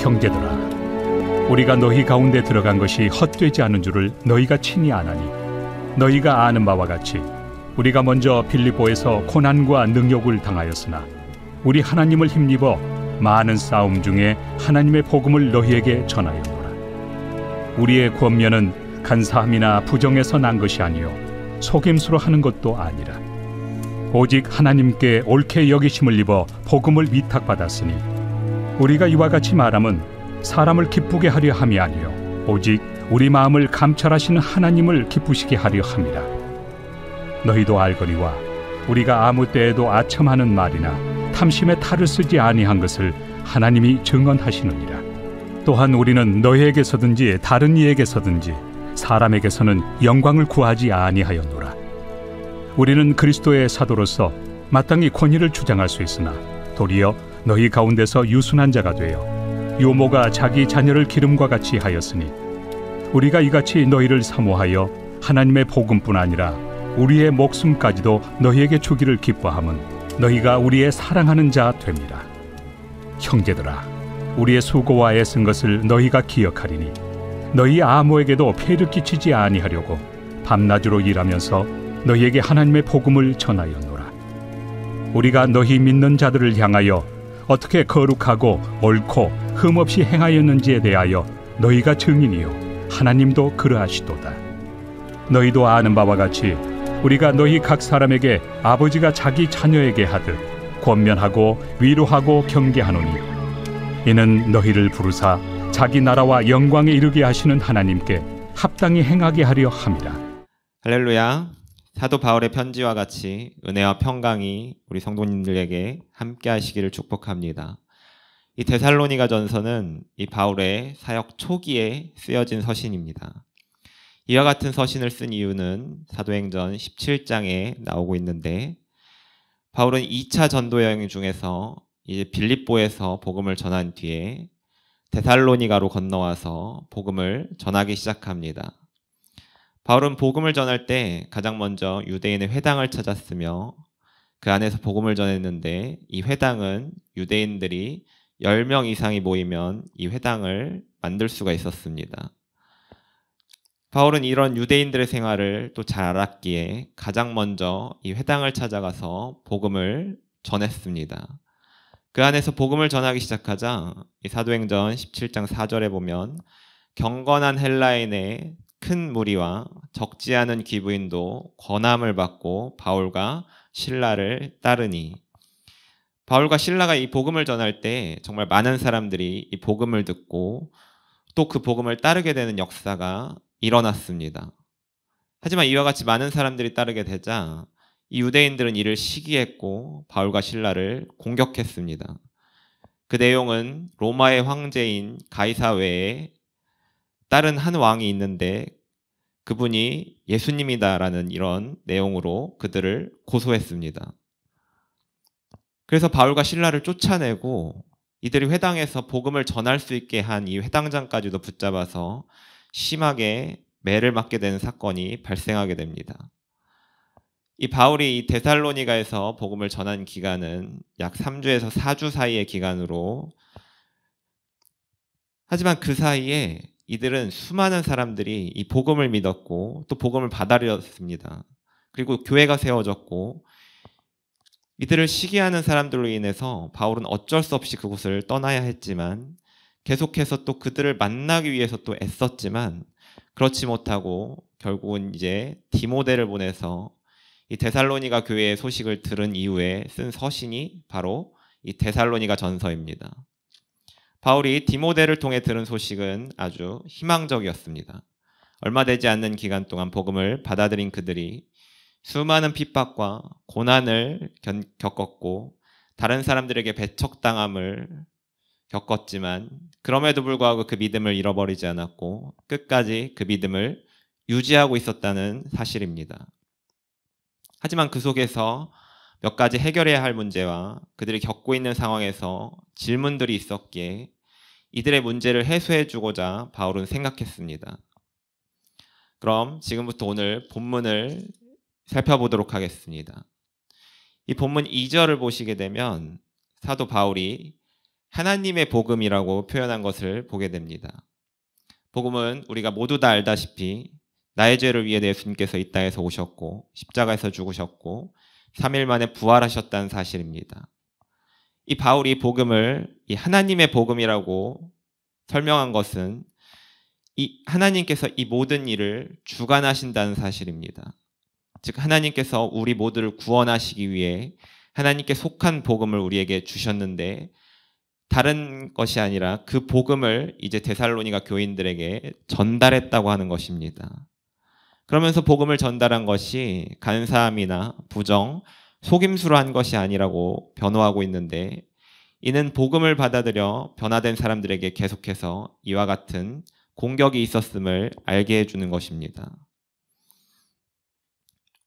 형제들아, 우리가 너희 가운데 들어간 것이 헛되지 않은 줄을 너희가 친히 아나니, 너희가 아는 바와 같이 우리가 먼저 빌립보에서 고난과 능욕을 당하였으나 우리 하나님을 힘입어 많은 싸움 중에 하나님의 복음을 너희에게 전하였노라. 우리의 권면은 간사함이나 부정에서 난 것이 아니요 속임수로 하는 것도 아니라 오직 하나님께 옳게 여기심을 입어 복음을 위탁받았으니, 우리가 이와 같이 말함은 사람을 기쁘게 하려 함이 아니요 오직 우리 마음을 감찰하시는 하나님을 기쁘시게 하려 함이라. 너희도 알거니와 우리가 아무 때에도 아첨하는 말이나 탐심의 탈을 쓰지 아니한 것을 하나님이 증언하시느니라. 또한 우리는 너희에게서든지 다른 이에게서든지 사람에게서는 영광을 구하지 아니하였노라. 우리는 그리스도의 사도로서 마땅히 권위를 주장할 수 있으나 도리어 너희 가운데서 유순한 자가 되어 요모가 자기 자녀를 기름과 같이 하였으니, 우리가 이같이 너희를 사모하여 하나님의 복음뿐 아니라 우리의 목숨까지도 너희에게 주기를 기뻐함은 너희가 우리의 사랑하는 자 됨이라. 형제들아, 우리의 수고와 애쓴 것을 너희가 기억하리니 너희 아무에게도 폐를 끼치지 아니하려고 밤낮으로 일하면서 너희에게 하나님의 복음을 전하였노라. 우리가 너희 믿는 자들을 향하여 어떻게 거룩하고 옳고 흠없이 행하였는지에 대하여 너희가 증인이요 하나님도 그러하시도다. 너희도 아는 바와 같이 우리가 너희 각 사람에게 아버지가 자기 자녀에게 하듯 권면하고 위로하고 경계하노니, 이는 너희를 부르사 자기 나라와 영광에 이르게 하시는 하나님께 합당히 행하게 하려 함이라. 할렐루야. 사도 바울의 편지와 같이 은혜와 평강이 우리 성도님들에게 함께 하시기를 축복합니다. 이 데살로니가 전서는 이 바울의 사역 초기에 쓰여진 서신입니다. 이와 같은 서신을 쓴 이유는 사도행전 17장에 나오고 있는데, 바울은 2차 전도 여행 중에서 이제 빌립보에서 복음을 전한 뒤에 데살로니가로 건너와서 복음을 전하기 시작합니다. 바울은 복음을 전할 때 가장 먼저 유대인의 회당을 찾았으며 그 안에서 복음을 전했는데, 이 회당은 유대인들이 10명 이상이 모이면 이 회당을 만들 수가 있었습니다. 바울은 이런 유대인들의 생활을 또 잘 알았기에 가장 먼저 이 회당을 찾아가서 복음을 전했습니다. 그 안에서 복음을 전하기 시작하자 이 사도행전 17장 4절에 보면, 경건한 헬라인의 큰 무리와 적지 않은 귀부인도 권함을 받고 바울과 실라를 따르니, 바울과 실라가 이 복음을 전할 때 정말 많은 사람들이 이 복음을 듣고 또 그 복음을 따르게 되는 역사가 일어났습니다. 하지만 이와 같이 많은 사람들이 따르게 되자 이 유대인들은 이를 시기했고 바울과 실라를 공격했습니다. 그 내용은 로마의 황제인 가이사 외에 다른 한 왕이 있는데 그분이 예수님이다라는 이런 내용으로 그들을 고소했습니다. 그래서 바울과 실라를 쫓아내고 이들이 회당에서 복음을 전할 수 있게 한 이 회당장까지도 붙잡아서 심하게 매를 맞게 되는 사건이 발생하게 됩니다. 이 바울이 이 데살로니가에서 복음을 전한 기간은 약 3주에서 4주 사이의 기간으로, 하지만 그 사이에 이들은 수많은 사람들이 이 복음을 믿었고 또 복음을 받아들였습니다. 그리고 교회가 세워졌고, 이들을 시기하는 사람들로 인해서 바울은 어쩔 수 없이 그곳을 떠나야 했지만 계속해서 또 그들을 만나기 위해서 또 애썼지만 그렇지 못하고 결국은 이제 디모데를 보내서 이 데살로니가 교회의 소식을 들은 이후에 쓴 서신이 바로 이 데살로니가 전서입니다. 바울이 디모데를 통해 들은 소식은 아주 희망적이었습니다. 얼마 되지 않는 기간 동안 복음을 받아들인 그들이 수많은 핍박과 고난을 겪었고 다른 사람들에게 배척당함을 겪었지만 그럼에도 불구하고 그 믿음을 잃어버리지 않았고 끝까지 그 믿음을 유지하고 있었다는 사실입니다. 하지만 그 속에서 몇 가지 해결해야 할 문제와 그들이 겪고 있는 상황에서 질문들이 있었기에 이들의 문제를 해소해주고자 바울은 생각했습니다. 그럼 지금부터 오늘 본문을 살펴보도록 하겠습니다. 이 본문 2절을 보시게 되면 사도 바울이 하나님의 복음이라고 표현한 것을 보게 됩니다. 복음은 우리가 모두 다 알다시피 나의 죄를 위해 예수님께서 이 땅에서 오셨고 십자가에서 죽으셨고 3일 만에 부활하셨다는 사실입니다. 이 바울이 복음을 이 하나님의 복음이라고 설명한 것은 이 하나님께서 이 모든 일을 주관하신다는 사실입니다. 즉 하나님께서 우리 모두를 구원하시기 위해 하나님께 속한 복음을 우리에게 주셨는데 다른 것이 아니라 그 복음을 이제 데살로니가 교인들에게 전달했다고 하는 것입니다. 그러면서 복음을 전달한 것이 간사함이나 부정, 속임수로 한 것이 아니라고 변호하고 있는데 이는 복음을 받아들여 변화된 사람들에게 계속해서 이와 같은 공격이 있었음을 알게 해주는 것입니다.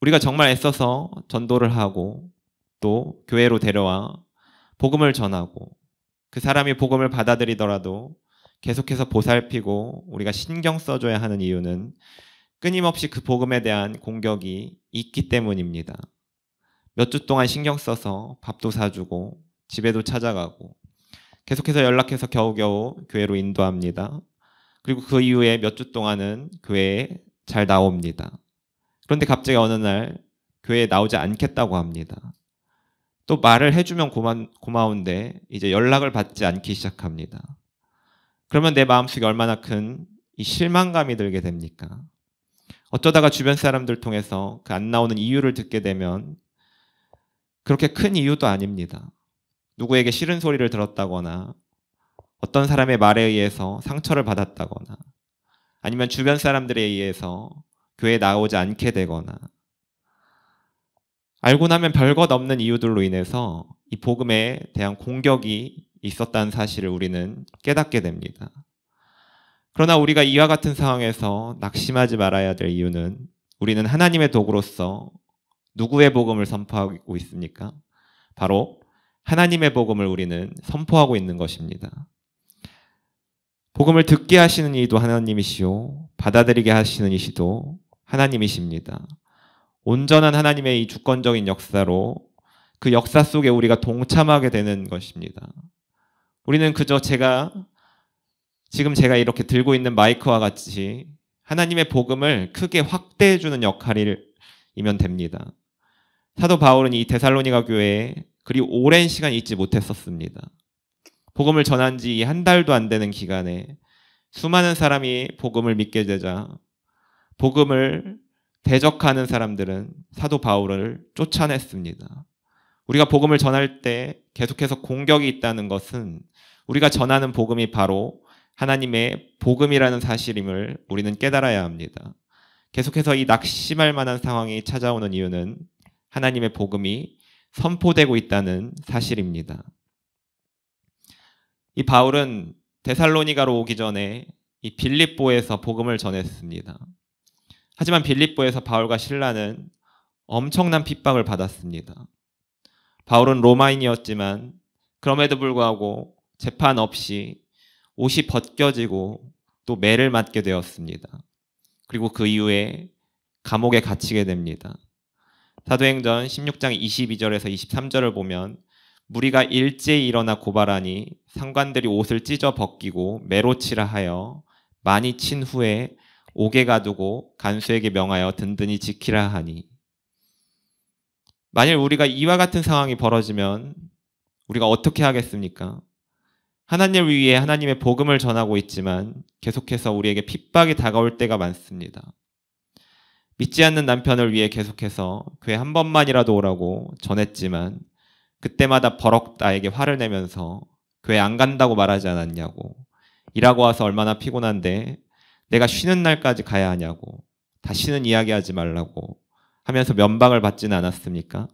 우리가 정말 애써서 전도를 하고 또 교회로 데려와 복음을 전하고 그 사람이 복음을 받아들이더라도 계속해서 보살피고 우리가 신경 써줘야 하는 이유는 끊임없이 그 복음에 대한 공격이 있기 때문입니다. 몇 주 동안 신경 써서 밥도 사주고 집에도 찾아가고 계속해서 연락해서 겨우겨우 교회로 인도합니다. 그리고 그 이후에 몇 주 동안은 교회에 잘 나옵니다. 그런데 갑자기 어느 날 교회에 나오지 않겠다고 합니다. 또 말을 해주면 고마운데 이제 연락을 받지 않기 시작합니다. 그러면 내 마음속에 얼마나 큰 이 실망감이 들게 됩니까? 어쩌다가 주변 사람들 통해서 그 안 나오는 이유를 듣게 되면 그렇게 큰 이유도 아닙니다. 누구에게 싫은 소리를 들었다거나 어떤 사람의 말에 의해서 상처를 받았다거나 아니면 주변 사람들에 의해서 교회에 나오지 않게 되거나 알고 나면 별것 없는 이유들로 인해서 이 복음에 대한 공격이 있었다는 사실을 우리는 깨닫게 됩니다. 그러나 우리가 이와 같은 상황에서 낙심하지 말아야 될 이유는 우리는 하나님의 도구로서 누구의 복음을 선포하고 있습니까? 바로 하나님의 복음을 우리는 선포하고 있는 것입니다. 복음을 듣게 하시는 이도 하나님이시오 받아들이게 하시는 이시도 하나님이십니다. 온전한 하나님의 이 주권적인 역사로 그 역사 속에 우리가 동참하게 되는 것입니다. 우리는 그저 지금 제가 이렇게 들고 있는 마이크와 같이 하나님의 복음을 크게 확대해주는 역할이면 됩니다. 사도 바울은 이 데살로니가 교회에 그리 오랜 시간 있지 못했었습니다. 복음을 전한 지 한 달도 안 되는 기간에 수많은 사람이 복음을 믿게 되자 복음을 대적하는 사람들은 사도 바울을 쫓아냈습니다. 우리가 복음을 전할 때 계속해서 공격이 있다는 것은 우리가 전하는 복음이 바로 하나님의 복음이라는 사실임을 우리는 깨달아야 합니다. 계속해서 이 낙심할 만한 상황이 찾아오는 이유는 하나님의 복음이 선포되고 있다는 사실입니다. 이 바울은 데살로니가로 오기 전에 이 빌립보에서 복음을 전했습니다. 하지만 빌립보에서 바울과 실라는 엄청난 핍박을 받았습니다. 바울은 로마인이었지만 그럼에도 불구하고 재판 없이 옷이 벗겨지고 또 매를 맞게 되었습니다. 그리고 그 이후에 감옥에 갇히게 됩니다. 사도행전 16장 22절에서 23절을 보면 무리가 일제히 일어나 고발하니 상관들이 옷을 찢어 벗기고 매로 치라 하여 많이 친 후에 옥에 가두고 간수에게 명하여 든든히 지키라 하니. 만일 우리가 이와 같은 상황이 벌어지면 우리가 어떻게 하겠습니까? 하나님을 위해 하나님의 복음을 전하고 있지만 계속해서 우리에게 핍박이 다가올 때가 많습니다. 믿지 않는 남편을 위해 계속해서 교회 한 번만이라도 오라고 전했지만 그때마다 버럭 나에게 화를 내면서 교회 안 간다고 말하지 않았냐고, 일하고 와서 얼마나 피곤한데 내가 쉬는 날까지 가야 하냐고, 다시는 이야기하지 말라고 하면서 면박을 받지는 않았습니까?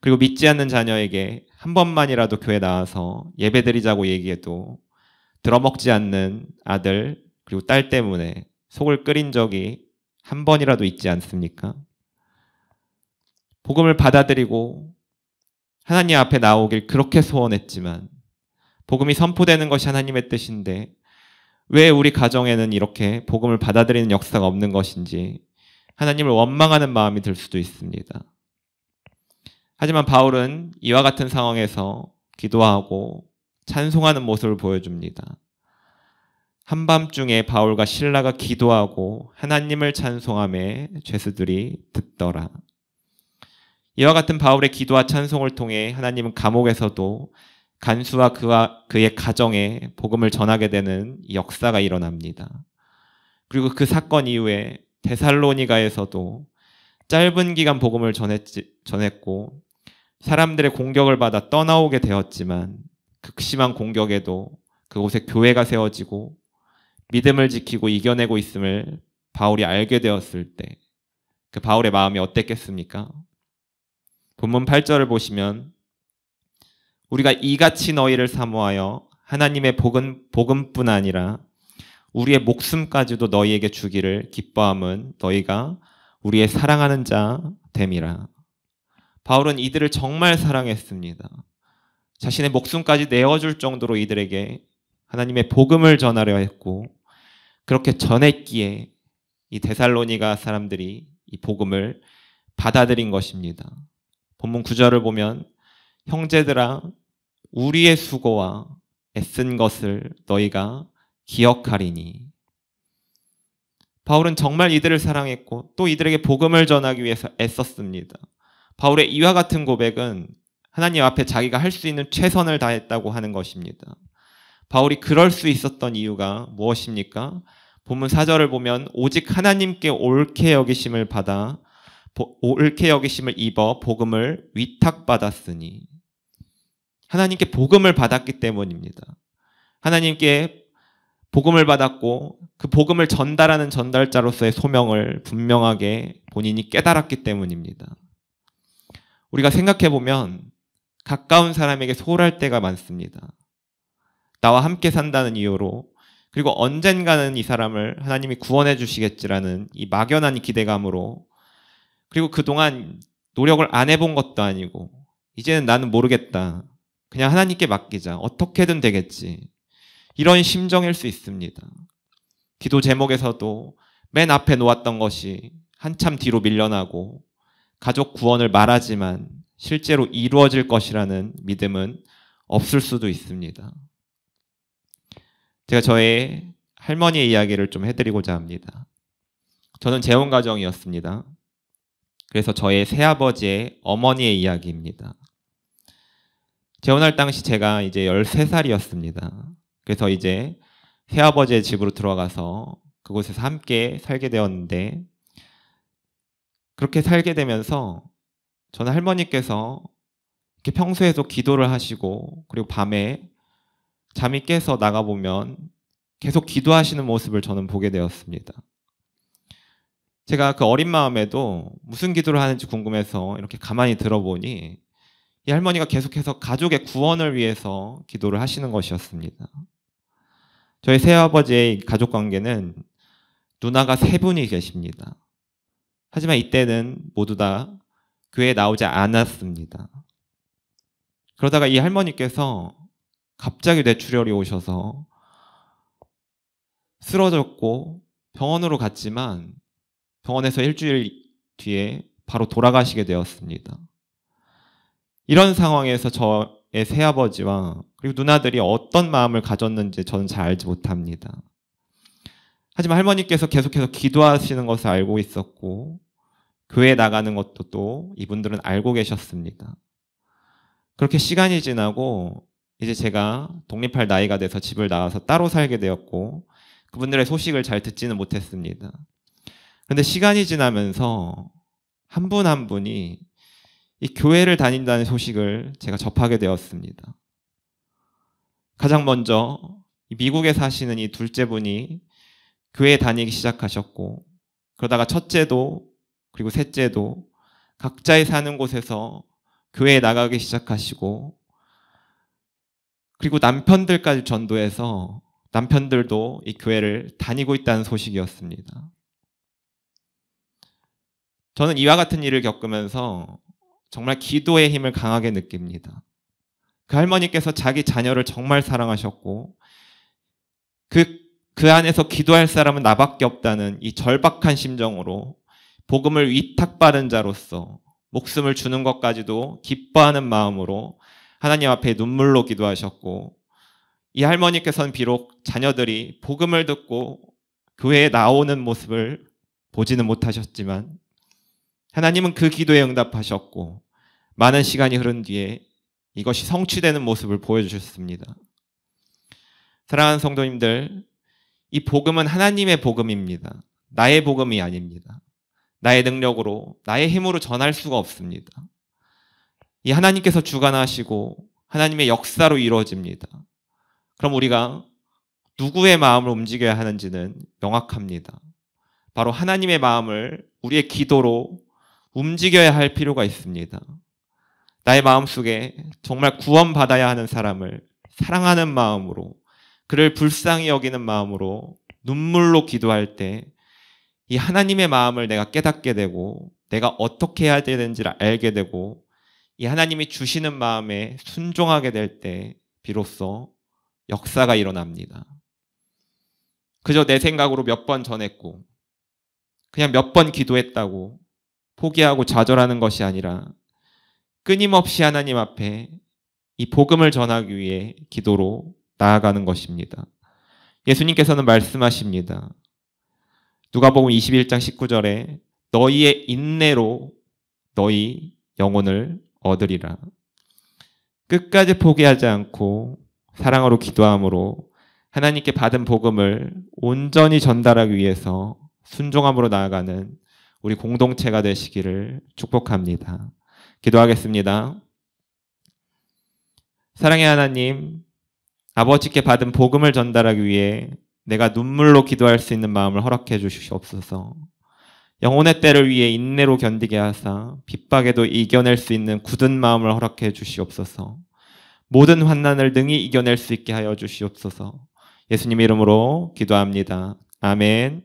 그리고 믿지 않는 자녀에게 한 번만이라도 교회 나와서 예배드리자고 얘기해도 들어먹지 않는 아들 그리고 딸 때문에 속을 끓인 적이 한 번이라도 있지 않습니까? 복음을 받아들이고 하나님 앞에 나오길 그렇게 소원했지만 복음이 선포되는 것이 하나님의 뜻인데 왜 우리 가정에는 이렇게 복음을 받아들이는 역사가 없는 것인지 하나님을 원망하는 마음이 들 수도 있습니다. 하지만 바울은 이와 같은 상황에서 기도하고 찬송하는 모습을 보여줍니다. 한밤중에 바울과 실라가 기도하고 하나님을 찬송하며 죄수들이 듣더라. 이와 같은 바울의 기도와 찬송을 통해 하나님은 감옥에서도 간수와 그의 가정에 복음을 전하게 되는 역사가 일어납니다. 그리고 그 사건 이후에 데살로니가에서도 짧은 기간 복음을 전했고 사람들의 공격을 받아 떠나오게 되었지만 극심한 공격에도 그곳에 교회가 세워지고 믿음을 지키고 이겨내고 있음을 바울이 알게 되었을 때 그 바울의 마음이 어땠겠습니까? 본문 8절을 보시면 우리가 이같이 너희를 사모하여 하나님의 복음뿐 아니라 우리의 목숨까지도 너희에게 주기를 기뻐함은 너희가 우리의 사랑하는 자 됨이라. 바울은 이들을 정말 사랑했습니다. 자신의 목숨까지 내어줄 정도로 이들에게 하나님의 복음을 전하려 했고 그렇게 전했기에 이 데살로니가 사람들이 이 복음을 받아들인 것입니다. 본문 9절을 보면 형제들아 우리의 수고와 애쓴 것을 너희가 기억하리니. 바울은 정말 이들을 사랑했고 또 이들에게 복음을 전하기 위해서 애썼습니다. 바울의 이와 같은 고백은 하나님 앞에 자기가 할 수 있는 최선을 다했다고 하는 것입니다. 바울이 그럴 수 있었던 이유가 무엇입니까? 본문 4절을 보면 오직 하나님께 옳게 여기심을 입어 복음을 위탁받았으니. 하나님께 복음을 받았기 때문입니다. 하나님께 복음을 받았고 그 복음을 전달하는 전달자로서의 소명을 분명하게 본인이 깨달았기 때문입니다. 우리가 생각해보면 가까운 사람에게 소홀할 때가 많습니다. 나와 함께 산다는 이유로 그리고 언젠가는 이 사람을 하나님이 구원해 주시겠지라는 이 막연한 기대감으로 그리고 그동안 노력을 안 해본 것도 아니고 이제는 나는 모르겠다. 그냥 하나님께 맡기자. 어떻게든 되겠지. 이런 심정일 수 있습니다. 기도 제목에서도 맨 앞에 놓았던 것이 한참 뒤로 밀려나고 가족 구원을 말하지만 실제로 이루어질 것이라는 믿음은 없을 수도 있습니다. 제가 저의 할머니의 이야기를 좀 해드리고자 합니다. 저는 재혼 가정이었습니다. 그래서 저의 새아버지의 어머니의 이야기입니다. 재혼할 당시 제가 이제 13살이었습니다. 그래서 이제 새아버지의 집으로 들어가서 그곳에서 함께 살게 되었는데 그렇게 살게 되면서 저는 할머니께서 이렇게 평소에도 기도를 하시고 그리고 밤에 잠이 깨서 나가보면 계속 기도하시는 모습을 저는 보게 되었습니다. 제가 그 어린 마음에도 무슨 기도를 하는지 궁금해서 이렇게 가만히 들어보니 이 할머니가 계속해서 가족의 구원을 위해서 기도를 하시는 것이었습니다. 저희 새아버지의 가족관계는 누나가 3분이 계십니다. 하지만 이때는 모두 다 교회에 나오지 않았습니다. 그러다가 이 할머니께서 갑자기 뇌출혈이 오셔서 쓰러졌고 병원으로 갔지만 병원에서 일주일 뒤에 바로 돌아가시게 되었습니다. 이런 상황에서 저의 새아버지와 그리고 누나들이 어떤 마음을 가졌는지 저는 잘 알지 못합니다. 하지만 할머니께서 계속해서 기도하시는 것을 알고 있었고 교회에 나가는 것도 또 이분들은 알고 계셨습니다. 그렇게 시간이 지나고 이제 제가 독립할 나이가 돼서 집을 나와서 따로 살게 되었고 그분들의 소식을 잘 듣지는 못했습니다. 그런데 시간이 지나면서 한 분 한 분이 이 교회를 다닌다는 소식을 제가 접하게 되었습니다. 가장 먼저 미국에 사시는 이 둘째 분이 교회에 다니기 시작하셨고 그러다가 첫째도 그리고 셋째도 각자의 사는 곳에서 교회에 나가기 시작하시고 그리고 남편들까지 전도해서 남편들도 이 교회를 다니고 있다는 소식이었습니다. 저는 이와 같은 일을 겪으면서 정말 기도의 힘을 강하게 느낍니다. 그 할머니께서 자기 자녀를 정말 사랑하셨고 그 안에서 기도할 사람은 나밖에 없다는 이 절박한 심정으로 복음을 위탁받은 자로서 목숨을 주는 것까지도 기뻐하는 마음으로 하나님 앞에 눈물로 기도하셨고 이 할머니께서는 비록 자녀들이 복음을 듣고 교회에 나오는 모습을 보지는 못하셨지만 하나님은 그 기도에 응답하셨고 많은 시간이 흐른 뒤에 이것이 성취되는 모습을 보여주셨습니다. 사랑하는 성도님들, 이 복음은 하나님의 복음입니다. 나의 복음이 아닙니다. 나의 능력으로, 나의 힘으로 전할 수가 없습니다. 이 하나님께서 주관하시고 하나님의 역사로 이루어집니다. 그럼 우리가 누구의 마음을 움직여야 하는지는 명확합니다. 바로 하나님의 마음을 우리의 기도로 움직여야 할 필요가 있습니다. 나의 마음속에 정말 구원받아야 하는 사람을 사랑하는 마음으로, 그를 불쌍히 여기는 마음으로 눈물로 기도할 때 이 하나님의 마음을 내가 깨닫게 되고 내가 어떻게 해야 되는지를 알게 되고 이 하나님이 주시는 마음에 순종하게 될 때 비로소 역사가 일어납니다. 그저 내 생각으로 몇 번 전했고 그냥 몇 번 기도했다고 포기하고 좌절하는 것이 아니라 끊임없이 하나님 앞에 이 복음을 전하기 위해 기도로 나아가는 것입니다. 예수님께서는 말씀하십니다. 누가복음 21장 19절에 너희의 인내로 너희 영혼을 얻으리라. 끝까지 포기하지 않고 사랑으로 기도함으로 하나님께 받은 복음을 온전히 전달하기 위해서 순종함으로 나아가는 우리 공동체가 되시기를 축복합니다. 기도하겠습니다. 사랑의 하나님, 아버지께 받은 복음을 전달하기 위해 내가 눈물로 기도할 수 있는 마음을 허락해 주시옵소서. 영혼의 때를 위해 인내로 견디게 하사 핍박에도 이겨낼 수 있는 굳은 마음을 허락해 주시옵소서. 모든 환난을 능히 이겨낼 수 있게 하여 주시옵소서. 예수님 이름으로 기도합니다. 아멘.